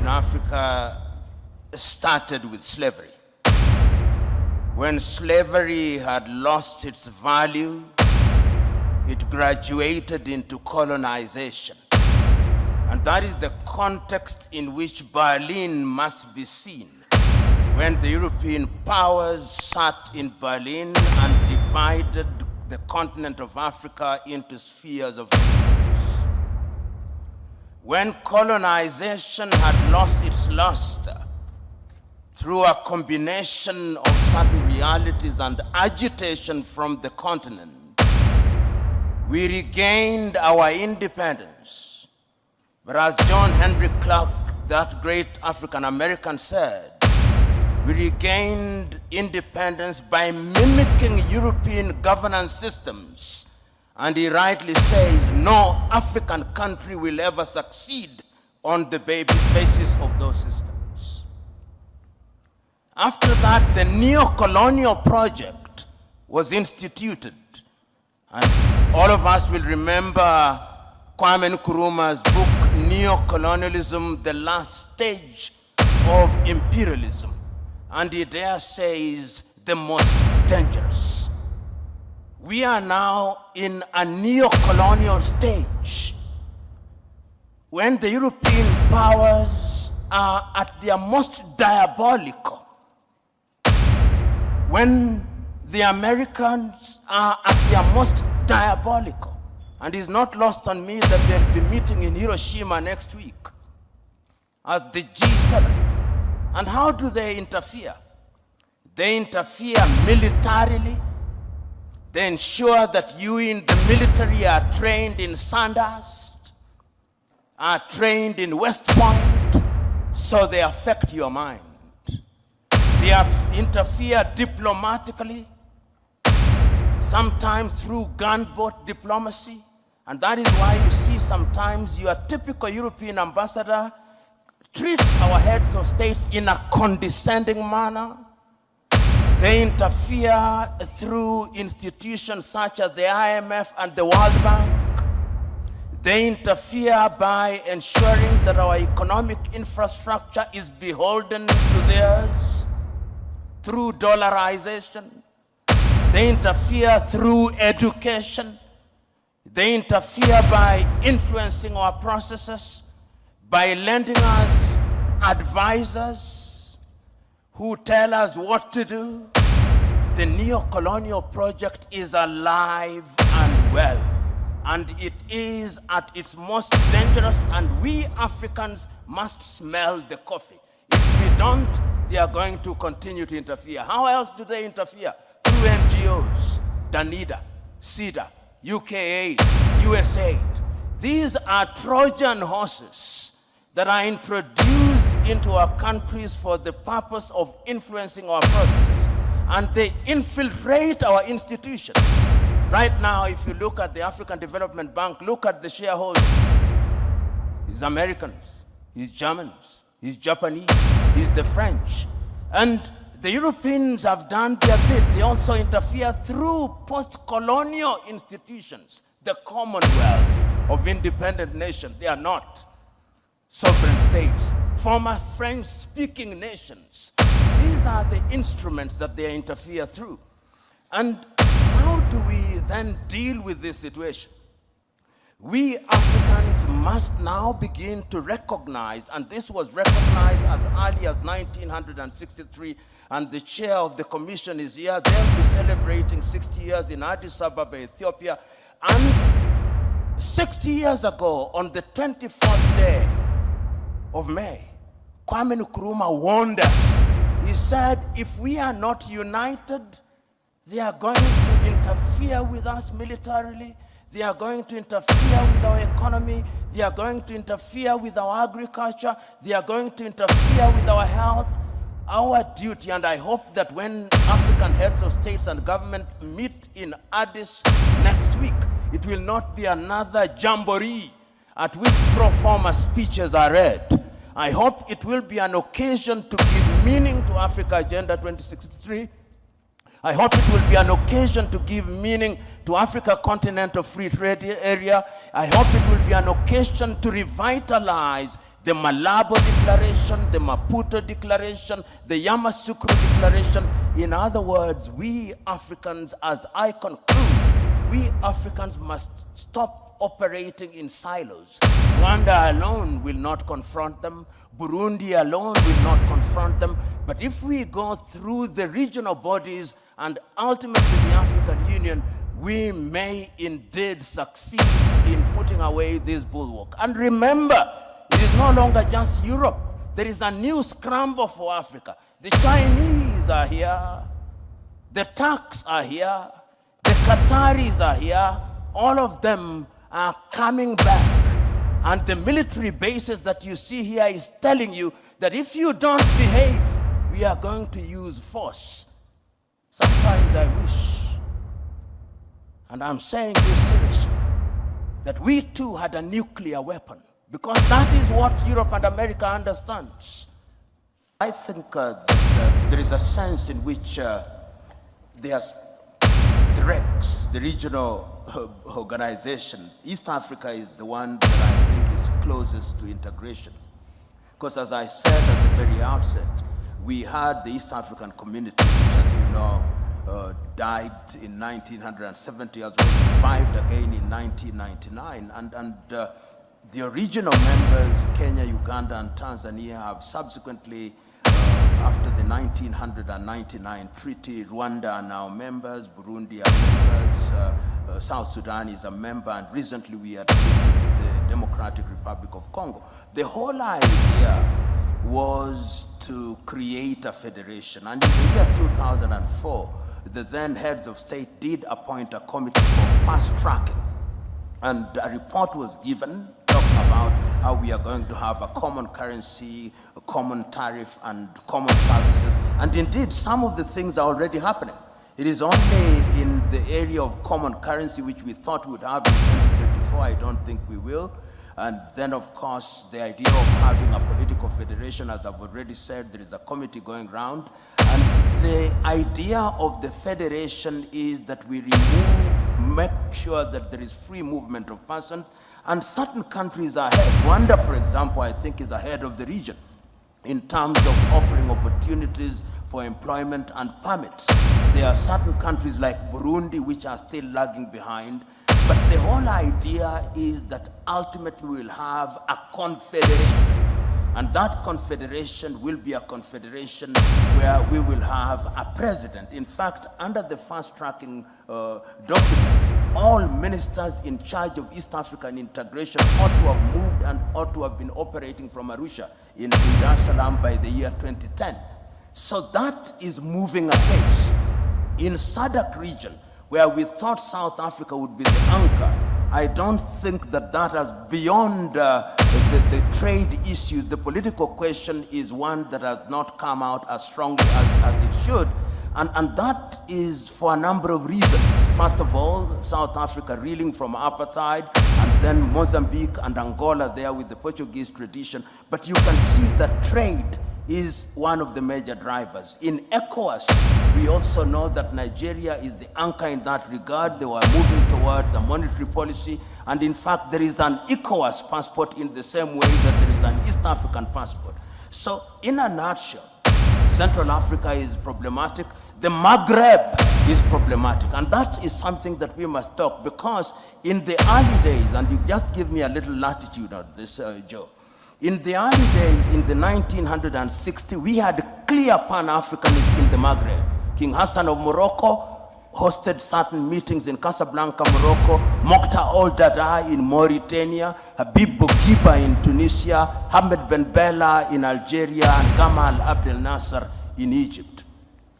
in Africa started with slavery. When slavery had lost its value, it graduated into colonization. And that is the context in which Berlin must be seen. When the European powers sat in Berlin and divided the continent of Africa into spheres of influence. When colonization had lost its luster through a combination of certain realities and agitation from the continent, we regained our independence. But as John Henry Clark, that great African-American, said, we regained independence by mimicking European governance systems. And he rightly says, no African country will ever succeed on the basis of those systems. After that, the neo-colonial project was instituted. And all of us will remember Kwame Nkrumah's book, Neo-Colonialism, the Last Stage of Imperialism. And he there says the most dangerous. We are now in a neo-colonial stage when the European powers are at their most diabolical, when the Americans are at their most diabolical. And it's not lost on me that they'll be meeting in Hiroshima next week as the G7. And how do they interfere? They interfere militarily. They ensure that you in the military are trained in Sandhurst, are trained in West Point, so they affect your mind. They interfere diplomatically, sometimes through gunboat diplomacy. And that is why you see sometimes your typical European ambassador treats our heads of states in a condescending manner. They interfere through institutions such as the IMF and the World Bank. They interfere by ensuring that our economic infrastructure is beholden to theirs through dollarization. They interfere through education. They interfere by influencing our processes, by lending us advisors who tell us what to do. The neo-colonial project is alive and well, and it is at its most dangerous, and we Africans must smell the coffee. If we don't, they are going to continue to interfere. How else do they interfere? Through NGOs, Danida, CEDA, UKAID, USAID. These are Trojan horses that are introduced into our countries for the purpose of influencing our processes. And they infiltrate our institutions. Right now, if you look at the African Development Bank, look at the shareholders. It's Americans, it's Germans, it's Japanese, it's the French. And the Europeans have done their bit. They also interfere through post-colonial institutions, the Commonwealth of independent nations. They are not sovereign states, former French-speaking nations. These are the instruments that they interfere through. And how do we then deal with this situation? We Africans must now begin to recognize, and this was recognized as early as 1963, and the chair of the commission is here. They'll be celebrating 60 years in Addis Ababa, Ethiopia. And 60 years ago, on the 24th day of May, Kwame Nkrumah warned us. He said, if we are not united, they are going to interfere with us militarily. They are going to interfere with our economy. They are going to interfere with our agriculture. They are going to interfere with our health. Our duty, and I hope that when African heads of states and government meet in Addis next week, it will not be another jamboree at which pro forma speeches are read. I hope it will be an occasion to give meaning to Africa Agenda 2063. I hope it will be an occasion to give meaning to Africa Continental Free Trade Area. I hope it will be an occasion to revitalize the Malabo Declaration, the Maputo Declaration, the Yamoussoukro Declaration. In other words, we Africans, as I conclude, we Africans must stop operating in silos. Rwanda alone will not confront them. Burundi alone will not confront them. But if we go through the regional bodies and ultimately the African Union, we may indeed succeed in putting away this bulwark. And remember, it is no longer just Europe. There is a new scramble for Africa. The Chinese are here. The Turks are here. The Qataris are here. All of them are coming back. And the military bases that you see here is telling you that if you don't behave, we are going to use force. Sometimes I wish, and I'm saying this seriously, that we too had a nuclear weapon, because that is what Europe and America understands. I think that there is a sense in which there's the RECs, the regional organizations. East Africa is the one that I think is closest to integration. Because as I said at the very outset, we had the East African community, which, as you know, died in 1970, as well revived again in 1999. And the original members, Kenya, Uganda, and Tanzania, have subsequently, after the 1999 treaty, Rwanda are now members, Burundi are members, South Sudan is a member, and recently we admitted the Democratic Republic of Congo. The whole idea was to create a federation. And in the year 2004, the then heads of state did appoint a committee for fast-tracking. And a report was given talking about how we are going to have a common currency, a common tariff, and common services. And indeed, some of the things are already happening. It is only in the area of common currency, which we thought we would have in 2024, I don't think we will. And then, of course, the idea of having a political federation, as I've already said, there is a committee going round. And the idea of the federation is that we make sure that there is free movement of persons, and certain countries are ahead. Rwanda, for example, I think is ahead of the region in terms of offering opportunities for employment and permits. There are certain countries like Burundi which are still lagging behind. But the whole idea is that ultimately we'll have a confederation. And that confederation will be a confederation where we will have a president. In fact, under the fast-tracking document, all ministers in charge of East African integration ought to have moved and ought to have been operating from Arusha in Dar es Salaam by the year 2010. So that is moving apace. In SADC region, where we thought South Africa would be the anchor, I don't think that that has, beyond the trade issues, the political question is one that has not come out as strongly as it should. And that is for a number of reasons. First of all, South Africa reeling from apartheid, and then Mozambique and Angola there with the Portuguese tradition. But you can see that trade is one of the major drivers. In ECOWAS, we also know that Nigeria is the anchor in that regard. They were moving towards a monetary policy, and in fact, there is an ECOWAS passport in the same way that there is an East African passport. So, in a nutshell, Central Africa is problematic. The Maghreb is problematic, and that is something that we must talk, because in the early days, and you just give me a little latitude on this, Joe, in the early days, in the 1960s, we had clear Pan-Africanists in the Maghreb. King Hassan of Morocco hosted certain meetings in Casablanca, Morocco, Mokhtar al-Dada in Mauritania, Habib Bourguiba in Tunisia, Hamid Ben Bella in Algeria, and Gamal Abdel Nasser in Egypt.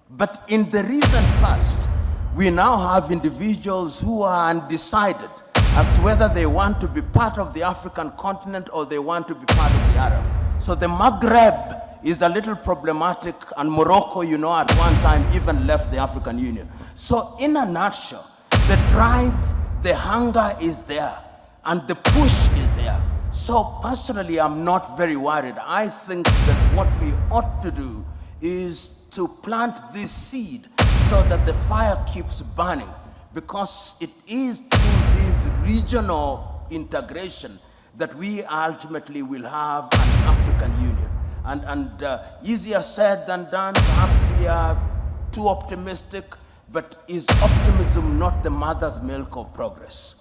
But in the recent past, we now have individuals who are undecided as to whether they want to be part of the African continent or they want to be part of the Arab. So the Maghreb is a little problematic, and Morocco, you know, at one time even left the African Union. So in a nutshell, the drive, the hunger is there, and the push is there. So personally, I'm not very worried. I think that what we ought to do is to plant this seed so that the fire keeps burning, because it is through this regional integration that we ultimately will have an African Union. And easier said than done. Perhaps we are too optimistic, but is optimism not the mother's milk of progress?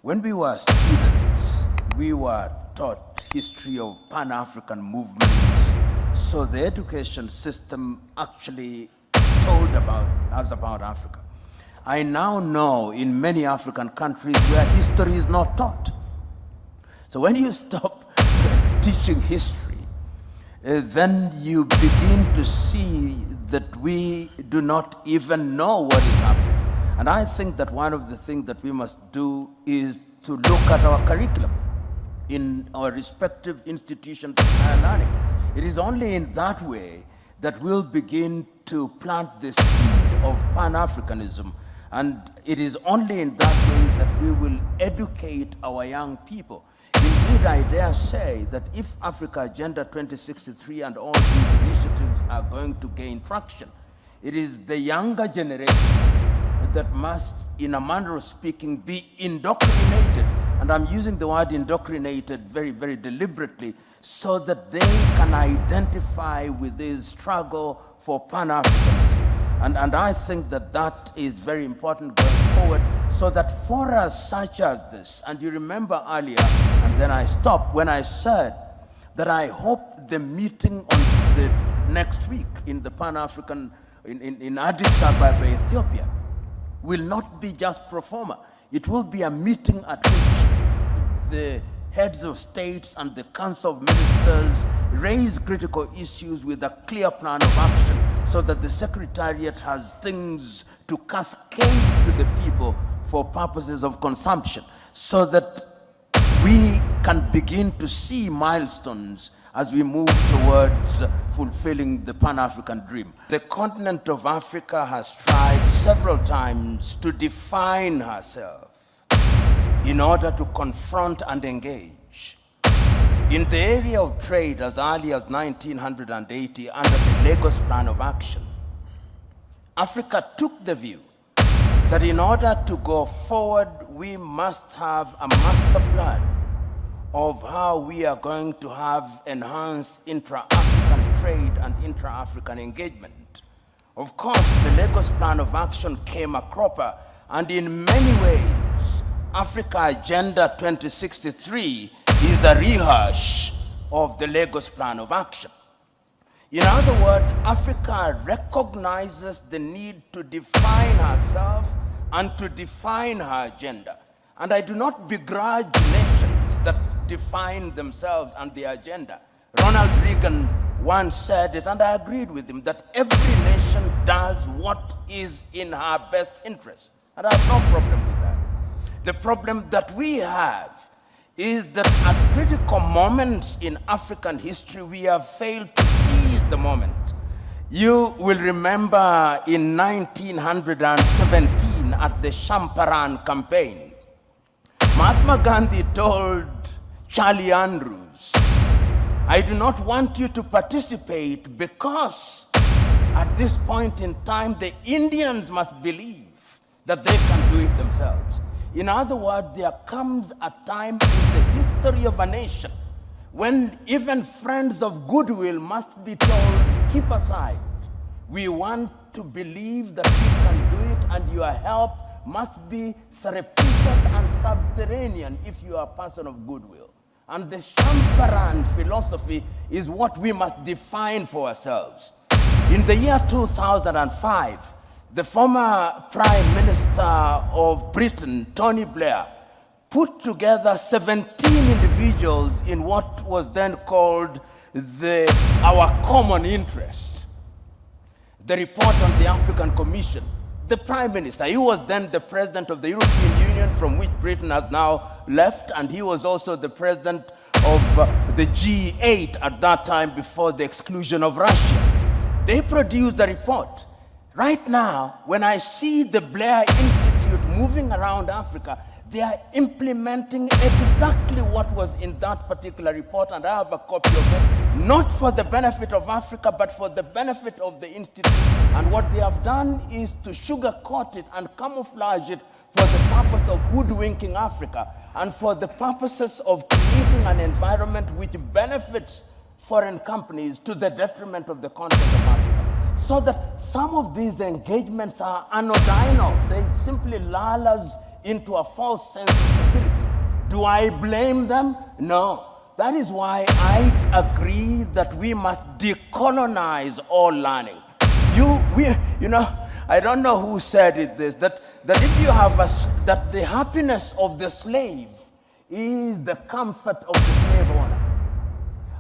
When we were students, we were taught history of Pan-African movements, so the education system actually told us about Africa. I now know in many African countries where history is not taught. So when you stop teaching history, then you begin to see that we do not even know what is happening. And I think that one of the things that we must do is to look at our curriculum in our respective institutions of higher learning. It is only in that way that we'll begin to plant the seed of Pan-Africanism, and it is only in that way that we will educate our young people. Indeed, I dare say that if Africa Agenda 2063 and all these initiatives are going to gain traction, it is the younger generation that must, in a manner of speaking, be indoctrinated. And I'm using the word indoctrinated very, very deliberately, so that they can identify with this struggle for Pan-Africanism. And I think that that is very important going forward, so that forums such as this, and you remember earlier, and then I stopped when I said that I hope the meeting on the next week in the Pan-African, in Addis Ababa, Ethiopia, will not be just pro forma. It will be a meeting at which the heads of states and the Council of Ministers raise critical issues with a clear plan of action, so that the Secretariat has things to cascade to the people for purposes of consumption, so that we can begin to see milestones as we move towards fulfilling the Pan-African dream. The continent of Africa has tried several times to define herself in order to confront and engage. In the area of trade, as early as 1980, under the Lagos Plan of Action, Africa took the view that in order to go forward, we must have a master plan of how we are going to have enhanced intra-African trade and intra-African engagement. Of course, the Lagos Plan of Action came a cropper, and in many ways, Africa Agenda 2063 is a rehash of the Lagos Plan of Action. In other words, Africa recognizes the need to define herself and to define her agenda. And I do not begrudge nations that define themselves and their agenda. Ronald Reagan once said it, and I agreed with him, that every nation does what is in her best interest. And I have no problem with that. The problem that we have is that at critical moments in African history, we have failed to seize the moment. You will remember in 1917 at the Champaran campaign, Mahatma Gandhi told Charlie Andrews, I do not want you to participate because at this point in time, the Indians must believe that they can do it themselves. In other words, there comes a time in the history of a nation when even friends of goodwill must be told, keep aside. We want to believe that we can do it, and your help must be surreptitious and subterranean if you are a person of goodwill. And the Champaran philosophy is what we must define for ourselves. In the year 2005, the former Prime Minister of Britain, Tony Blair, put together 17 individuals in what was then called our common interest. The report on the African Commission. The Prime Minister, he was then the President of the European Union, from which Britain has now left, and he was also the President of the G8 at that time before the exclusion of Russia. They produced a report. Right now, when I see the Blair Institute moving around Africa, they are implementing exactly what was in that particular report, and I have a copy of it, not for the benefit of Africa, but for the benefit of the Institute. And what they have done is to sugarcoat it and camouflage it for the purpose of hoodwinking Africa and for the purposes of creating creating an environment which benefits foreign companies to the detriment of the continent of Africa. So that some of these engagements are anodinal. They simply lull us into a false sense of security. Do I blame them? No. That is why I agree that we must decolonize all learning. I don't know who said it this, that if you have that the happiness of the slave is the comfort of the slave owner.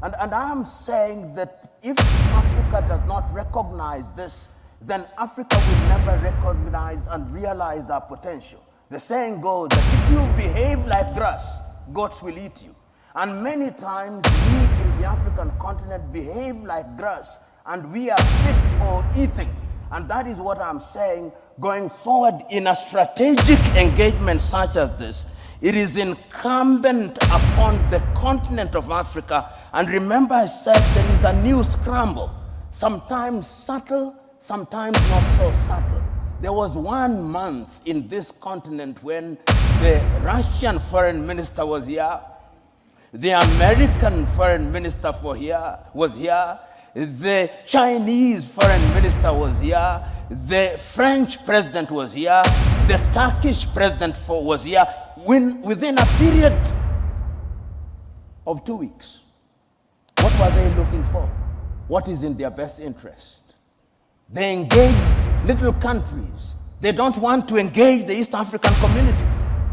And I am saying that if Africa does not recognize this, then Africa will never recognize and realize our potential. The saying goes that if you behave like grass, goats will eat you. And many times we in the African continent behave like grass, and we are fit for eating. And that is what I'm saying, going forward in a strategic engagement such as this, it is incumbent upon the continent of Africa. And remember I said there is a new scramble, sometimes subtle, sometimes not so subtle. There was 1 month in this continent when the Russian foreign minister was here, the American foreign minister was here, the Chinese foreign minister was here, the French president was here, the Turkish president was here, within a period of 2 weeks. What were they looking for? What is in their best interest? They engage little countries. They don't want to engage the East African community.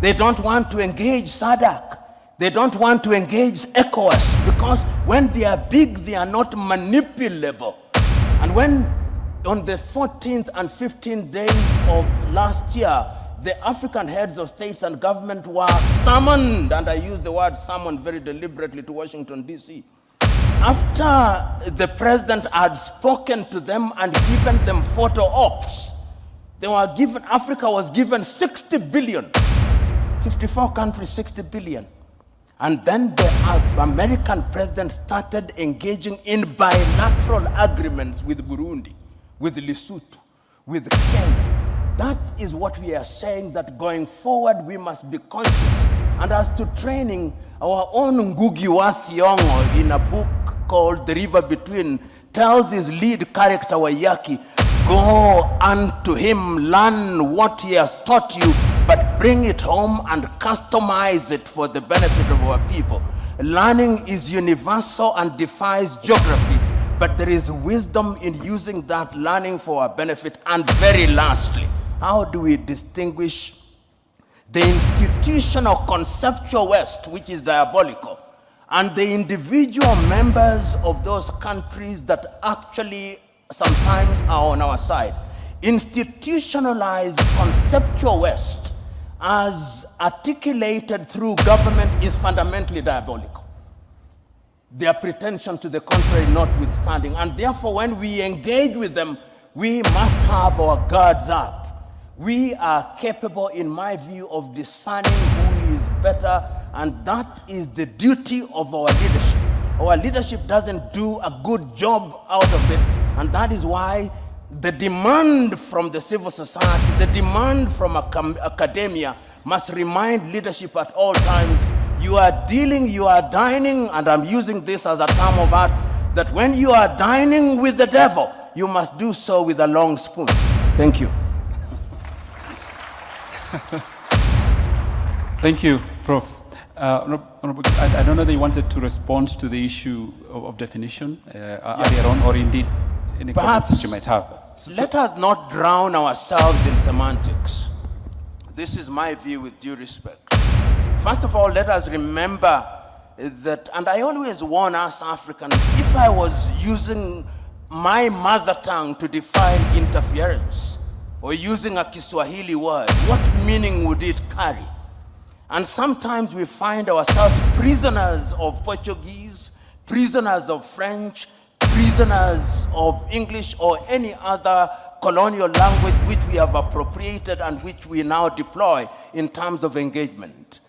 They don't want to engage SADC. They don't want to engage ECOWAS, because when they are big, they are not manipulable. And when on the 14th and 15th days of last year, the African heads of states and government were summoned, and I use the word summoned very deliberately, to Washington, D.C. After the president had spoken to them and given them photo ops, Africa was given 60 billion. 54 countries, 60 billion. And then the American president started engaging in bilateral agreements with Burundi, with Lesotho, with Kenya. That is what we are saying, that going forward we must be conscious. And as to training, our own Ngugi wa Thiong'o, in a book called The River Between, tells his lead character Wayaki, go unto him, learn what he has taught you, but bring it home and customize it for the benefit of our people. Learning is universal and defies geography, but there is wisdom in using that learning for our benefit. And very lastly, how do we distinguish the institutional conceptual West, which is diabolical, and the individual members of those countries that actually sometimes are on our side? Institutionalized conceptual West, as articulated through government, is fundamentally diabolical. Their pretension to the contrary notwithstanding. And therefore, when we engage with them, we must have our guards up. We are capable, in my view, of discerning who is better, and that is the duty of our leadership. Our leadership doesn't do a good job out of it, and that is why the demand from the civil society, the demand from academia must remind leadership at all times, you are dining, and I'm using this as a term of art, that when you are dining with the devil, you must do so with a long spoon. Thank you. Thank you, Prof. I don't know that you wanted to respond to the issue of definition earlier on, or indeed any comments that you might have. Let us not drown ourselves in semantics. This is my view with due respect. First of all, let us remember that, and I always warn us Africans, if I was using my mother tongue to define interference, or using a Kiswahili word, what meaning would it carry? And sometimes we find ourselves prisoners of Portuguese, prisoners of French, prisoners of English, or any other colonial language which we have appropriated and which we now deploy in terms of engagement.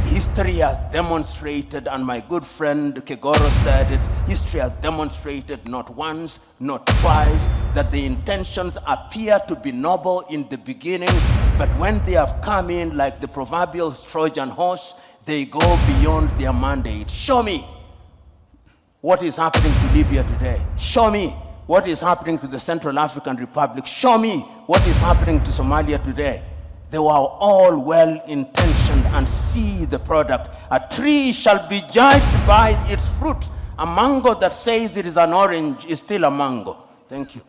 History has demonstrated, and my good friend Kegoro said it, history has demonstrated not once, not twice, that the intentions appear to be noble in the beginning, but when they have come in like the proverbial Trojan horse, they go beyond their mandate. Show me what is happening to Libya today. Show me what is happening to the Central African Republic. Show me what is happening to Somalia today. They were all well-intentioned and see the product. A tree shall be judged by its fruit. A mango that says it is an orange is still a mango. Thank you.